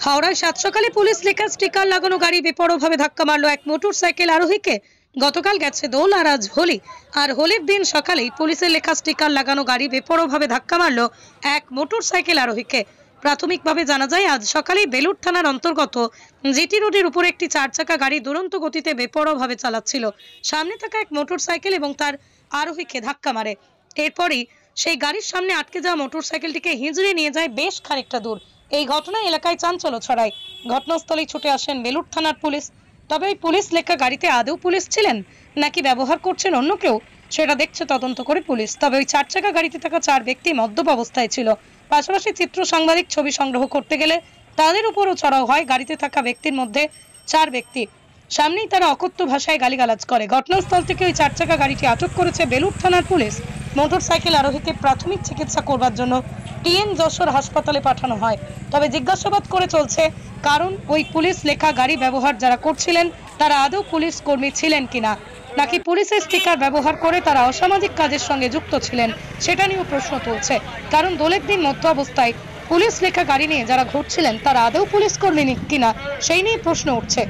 হাওড়ায় সাত সকালে পুলিশ লেখা স্টিকার লাগানো গাড়ি বেপরোয়াভাবে ধাক্কা মারল এক মোটরসাইকেল আরোহীকে। গতকাল গেছে দোল আর আজ হোলি, আর হোলির দিন সকালেই পুলিশের লেখা স্টিকার লাগানো গাড়ি বেপরোয়াভাবে ধাক্কা মারল এক মোটরসাইকেল আরোহীকে। প্রাথমিকভাবে জানা যায় আজ সকালেই বেলুড় থানার অন্তর্গত জিটি রোডের উপরে একটি চার চাকা গাড়ি দুরন্ত গতিতে বেপরোয়াভাবে চালাচ্ছিল। সামনে থাকা এক মোটরসাইকেল এবং তার আরোহীকে ধাক্কা মারে। এরপরই সেই গাড়ির সামনে আটকে যাওয়া মোটরসাইকেলটিকে হিঁচড়ে নিয়ে যায় বেশ খানিকটা দূর। এই ঘটনায় এলাকায় চাঞ্চল্য ছড়ায়। ঘটনাস্থলেই ছুটে আসেন বেলুড় থানার পুলিশ। তবে ওই পুলিশ লেখা গাড়িতে আদৌ পুলিশ ছিলেন নাকি ব্যবহার করছেন অন্য কেউ, সেটা দেখছে তদন্ত করে পুলিশ। তবে ওই চার চাকা গাড়িতে থাকা চার ব্যক্তি মদ্যপ অবস্থায় ছিল। পাশাপাশি চিত্র সাংবাদিক ছবি সংগ্রহ করতে গেলে তাদের উপরও চড়াও হয় গাড়িতে থাকা ব্যক্তির মধ্যে চার ব্যক্তি। সামনেই তারা অকথ্য ভাষায় গালিগালাজ করে। ঘটনাস্থল থেকে ওই চার চাকা গাড়িটি আটক করেছে বেলুড় থানার পুলিশ। মোটরসাইকেল আরোহীকে প্রাথমিক চিকিৎসা করবার জন্য টিএন যশোর হাসপাতালে পাঠানো হয়। তবে জিজ্ঞাসাবাদ করে চলছে কারণ ওই পুলিশ লেখা গাড়ি ব্যবহার যারা করছিলেন তারা আদৌ পুলিশ কর্মী ছিলেন কিনা, নাকি পুলিশের স্টিকার ব্যবহার করে তারা অসামাজিক কাজের সঙ্গে যুক্ত ছিলেন, সেটা নিয়েও প্রশ্ন তুলছে। কারণ দোলের দিন মধ্য অবস্থায় পুলিশ লেখা গাড়ি নিয়ে যারা ঘুরছিলেন তারা আদৌ পুলিশ কর্মী কিনা সেই নিয়ে প্রশ্ন উঠছে।